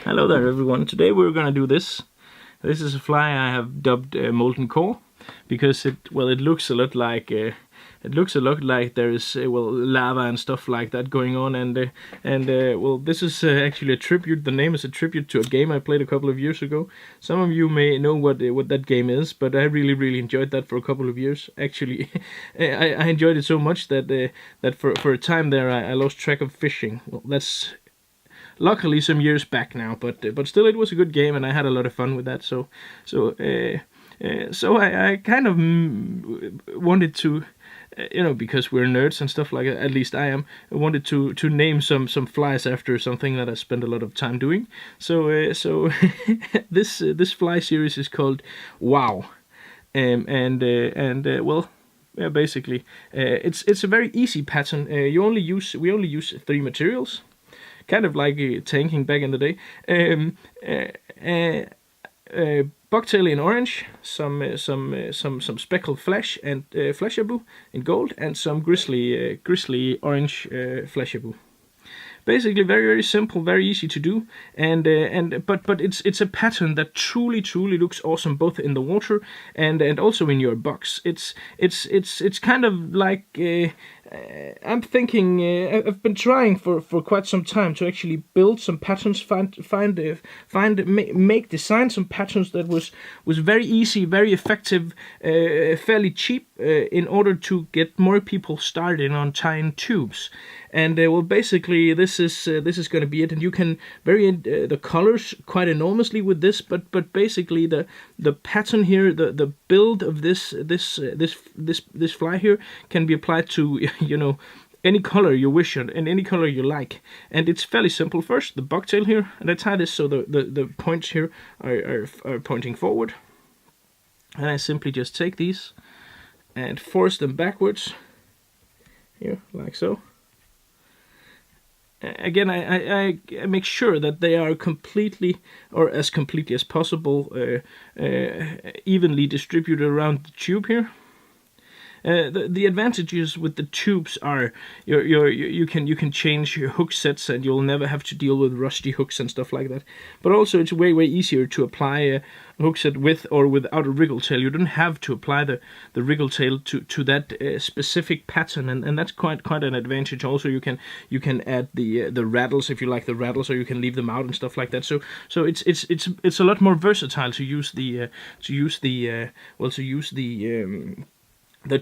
Hello there everyone, today we're gonna do this. This is a fly I have dubbed Molten Core, because it looks a lot like there is lava and stuff like that going on, and this is actually a tribute. The name is a tribute to a game I played a couple of years ago. Some of you may know what that game is, but I really enjoyed that for a couple of years. Actually, I enjoyed it so much that for a time there I lost track of fishing. Well, that's luckily some years back now, but still it was a good game and I had a lot of fun with that. So I kind of wanted to, because we're nerds and stuff like that, at least I am, I wanted to name some flies after something that I spent a lot of time doing. So this fly series is called Wow, basically it's a very easy pattern. We only use 3 materials. Kind of like tanking back in the day. Bucktail in orange, some speckled flesh and fleshaboo in gold, and some grizzly orange fleshaboo. Basically, very simple, very easy to do, but it's a pattern that truly looks awesome, both in the water and also in your box. It's kind of like I'm thinking. I've been trying for quite some time to actually build some patterns, design some patterns that was very easy, very effective, fairly cheap, in order to get more people started on tying tubes. And basically this is going to be it, and you can vary the colors quite enormously with this, but basically the pattern here, the build of this fly here can be applied to any color you wish and any color you like, and it's fairly simple. First, the bucktail here, and I tie this so the points here are pointing forward, and I simply just take these and force them backwards here, like so. Again, I make sure that they are completely, or as completely as possible, evenly distributed around the tube here. The advantages with the tubes are you can change your hook sets, and you'll never have to deal with rusty hooks and stuff like that. But also it's way easier to apply a hook set with or without a wriggle tail. You don't have to apply the wriggle tail to that specific pattern, and that's quite an advantage. Also, you can add the rattles if you like the rattles, or you can leave them out and stuff like that. So it's a lot more versatile to use the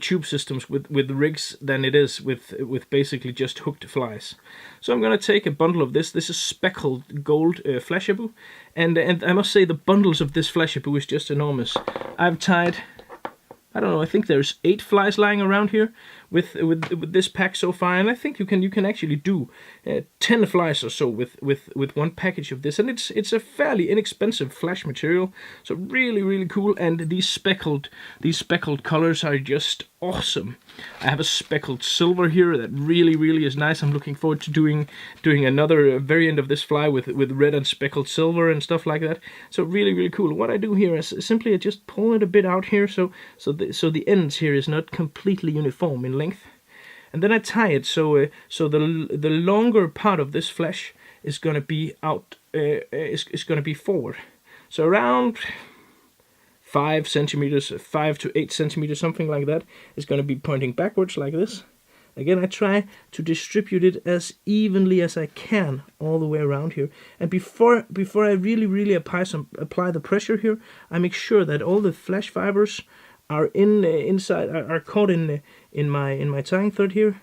tube systems with rigs than it is with basically just hooked flies. So I'm gonna take a bundle of this. This is speckled gold fleshaboo, and I must say the bundles of this fleshaboo is just enormous. I've tied, I don't know, I think there's 8 flies lying around here with this pack so far, and I think you can actually do 10 flies or so with one package of this, and it's a fairly inexpensive flash material, so really cool. And these speckled colors are just awesome. I have a speckled silver here that really is nice. I'm looking forward to doing another variant of this fly with red and speckled silver and stuff like that. So really cool. What I do here is simply I just pull it a bit out here, so the ends here is not completely uniform in length, and then I tie it so the longer part of this flesh is going to be out, is going to be forward, so around 5 centimeters, 5 to 8 centimeters, something like that, is going to be pointing backwards like this. Again, I try to distribute it as evenly as I can all the way around here. And before I really apply the pressure here, I make sure that all the flesh fibers are inside, are caught in my tying thread here,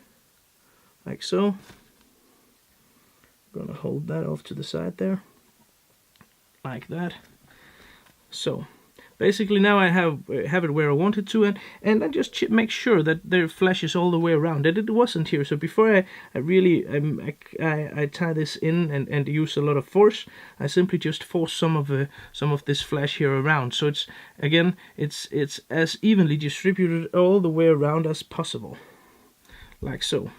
like so. I'm gonna hold that off to the side there, like that. So basically now I have it where I want it to, and I just make sure that their flesh is all the way around, and it wasn't here. So before I tie this in and use a lot of force, I simply just force some of this flesh here around. So it's as evenly distributed all the way around as possible, like so.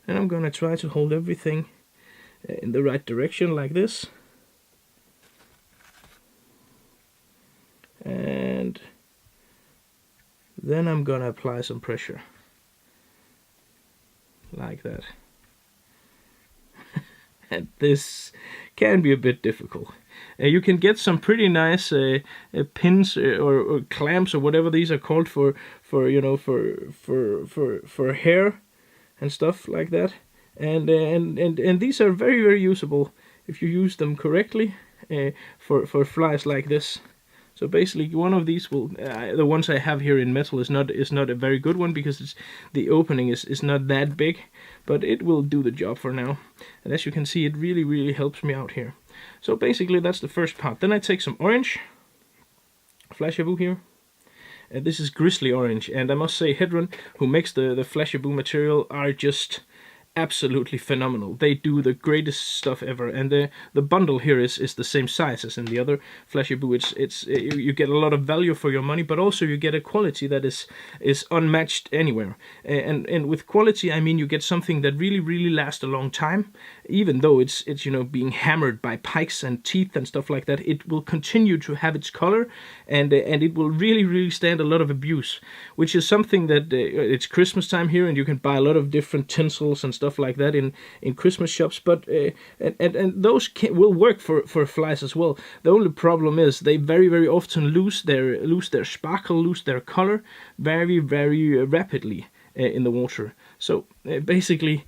And I'm gonna try to hold everything in the right direction like this. And then I'm gonna apply some pressure like that. and this can be a bit difficult. You can get some pretty nice pins or clamps or whatever these are called for you know for hair and stuff like that, and these are very usable if you use them correctly for flies like this. So basically, one of these will the ones I have here in metal is not a very good one because the opening is not that big, but it will do the job for now. And as you can see, it really helps me out here. So basically, that's the first part. Then I take some orange Flashabou here. This is grizzly orange, and I must say, Hedron, who makes the Flashabou material, are just absolutely phenomenal. They do the greatest stuff ever, and the bundle here is the same size as in the other Flashabou. You get a lot of value for your money, but also you get a quality that is unmatched anywhere. And with quality, I mean you get something that really lasts a long time, even though it's you know being hammered by pikes and teeth and stuff like that. It will continue to have its color, and it will really stand a lot of abuse, which is something that it's Christmas time here, and you can buy a lot of different tinsels and stuff like that in Christmas shops, but and those will work for flies as well. The only problem is they very often lose their sparkle, lose their color very rapidly in the water. So basically,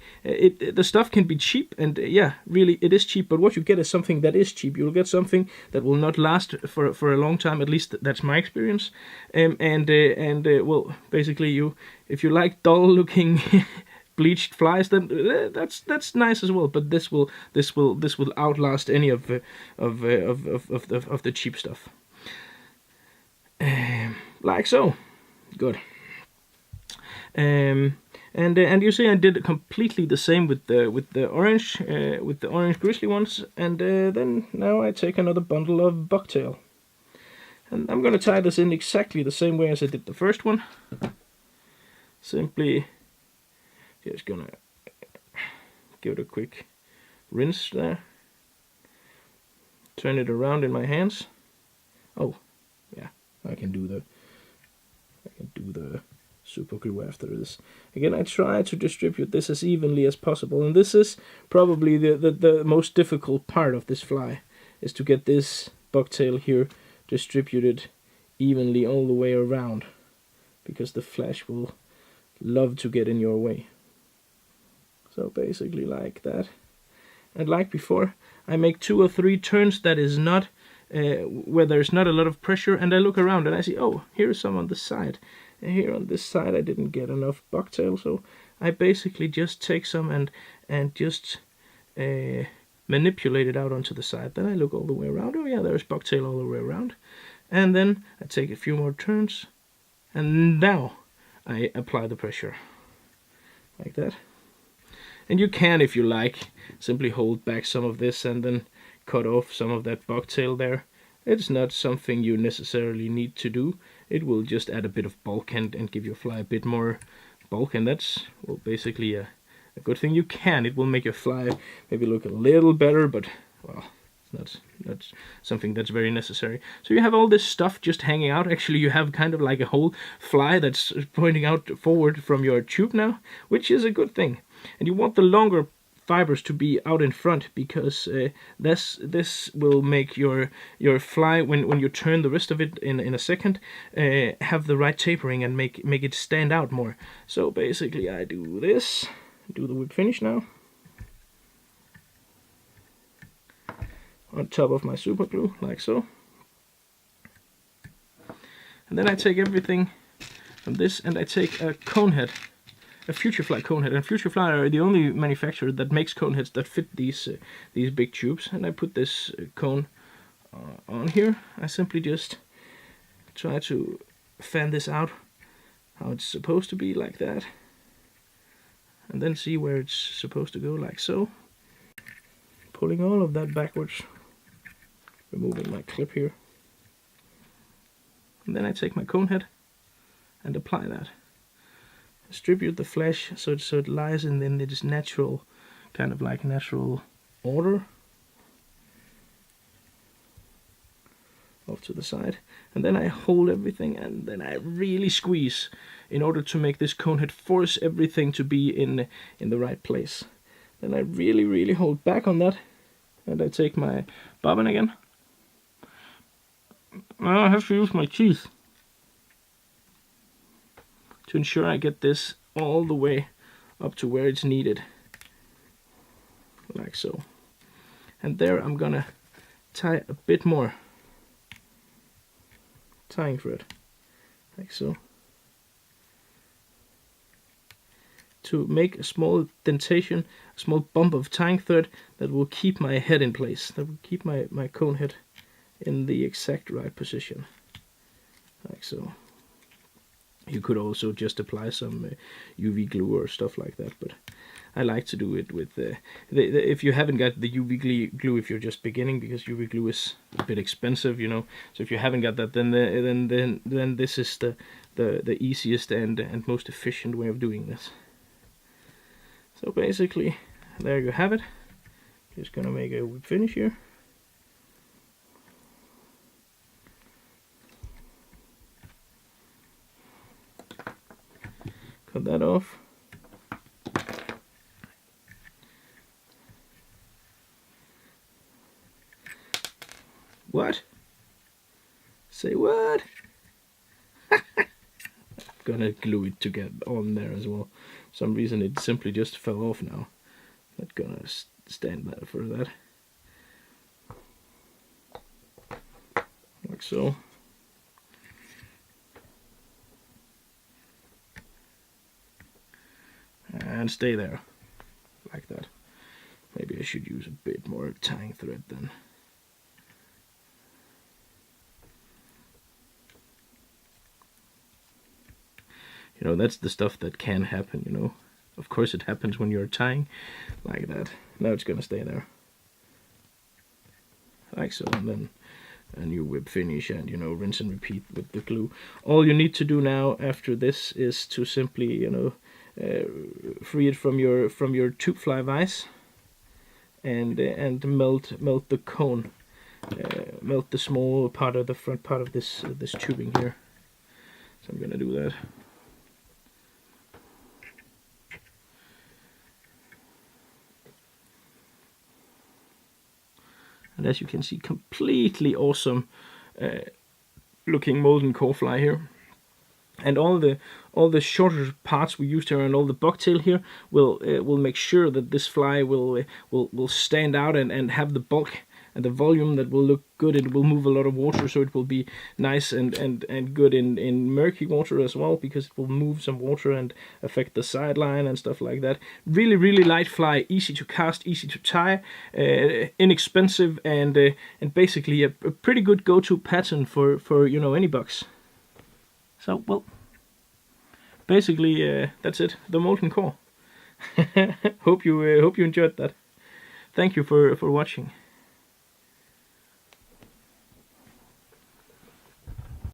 the stuff can be cheap, and yeah, really it is cheap. But what you get is something that is cheap. You'll get something that will not last for a long time. At least that's my experience. Well, basically, if you like dull-looking bleached flies, then that's nice as well. But this will outlast any of the cheap stuff. Like so, good. And you see, I did completely the same with the orange grizzly ones, and then now I take another bundle of bucktail, and I'm gonna tie this in exactly the same way as I did the first one. Simply just gonna give it a quick rinse there, turn it around in my hands. Oh, yeah, I can do the super glue after this. Again, I try to distribute this as evenly as possible, and this is probably the most difficult part of this fly, is to get this bucktail here distributed evenly all the way around, because the flash will love to get in your way. So basically like that. And like before, I make 2 or 3 turns that is not where there's not a lot of pressure, and I look around and I see, oh, here's some on the side. And here on this side I didn't get enough bucktail, so I basically just take some and just manipulate it out onto the side. Then I look all the way around. Oh yeah, there's bucktail all the way around. And then I take a few more turns, and now I apply the pressure like that. And you can, if you like, simply hold back some of this and then cut off some of that bucktail there. It's not something you necessarily need to do. It will just add a bit of bulk and give your fly a bit more bulk, and that's, well, basically a good thing. You can. It will make your fly maybe look a little better, but, well, it's not something that's very necessary. So you have all this stuff just hanging out. Actually, you have kind of like a whole fly that's pointing out forward from your tube now, which is a good thing. And you want the longer fibers to be out in front, because this will make your fly, when you turn the rest of it in a second, have the right tapering and make it stand out more. So basically I do this, do the whip finish now on top of my super glue, like so. And then I take everything from this and I take a cone head, a Futurefly cone head. And Futurefly are the only manufacturer that makes cone heads that fit these big tubes. And I put this cone on here. I simply just try to fan this out how it's supposed to be, like that. And then see where it's supposed to go, like so. Pulling all of that backwards. Removing my clip here. And then I take my cone head and apply that. Distribute the flesh so it lies in its natural, kind of like natural order. Off to the side. And then I hold everything and then I really squeeze in order to make this cone head force everything to be in the right place. then I really hold back on that, and I take my bobbin again. Now I have to use my teeth to ensure I get this all the way up to where it's needed, like so. And there I'm gonna tie a bit more tying thread, like so, to make a small dentation, a small bump of tying thread that will keep my head in place, that will keep my cone head in the exact right position, like so. You could also just apply some UV glue or stuff like that, but I like to do it with if you haven't got the UV glue, if you're just beginning, because UV glue is a bit expensive, you know. So if you haven't got that, then this is the easiest and most efficient way of doing this. So basically, there you have it. Just gonna make a whip finish here. Cut that off. What? Say what? Gonna glue it to get on there as well. For some reason it simply just fell off now. Not gonna stand that for that. Like so. And stay there, like that. Maybe I should use a bit more tying thread then. You know, that's the stuff that can happen, you know. Of course it happens when you're tying, like that. Now it's gonna stay there. Like so, and then a new whip finish, and, you know, rinse and repeat with the glue. All you need to do now after this is to simply, you know, free it from your tube fly vise, and melt the cone, melt the small part of the front part of this tubing here. So I'm gonna do that. And as you can see, completely awesome looking molten core fly here. And all the shorter parts we used here and all the bucktail here will make sure that this fly will stand out and have the bulk and the volume that will look good. It will move a lot of water, so it will be nice and good in murky water as well, because it will move some water and affect the sideline and stuff like that. Really light fly, easy to cast, easy to tie, inexpensive, and basically a pretty good go-to pattern for you know, any bugs. So, well, basically that's it, the molten core. Hope you enjoyed that. Thank you for watching.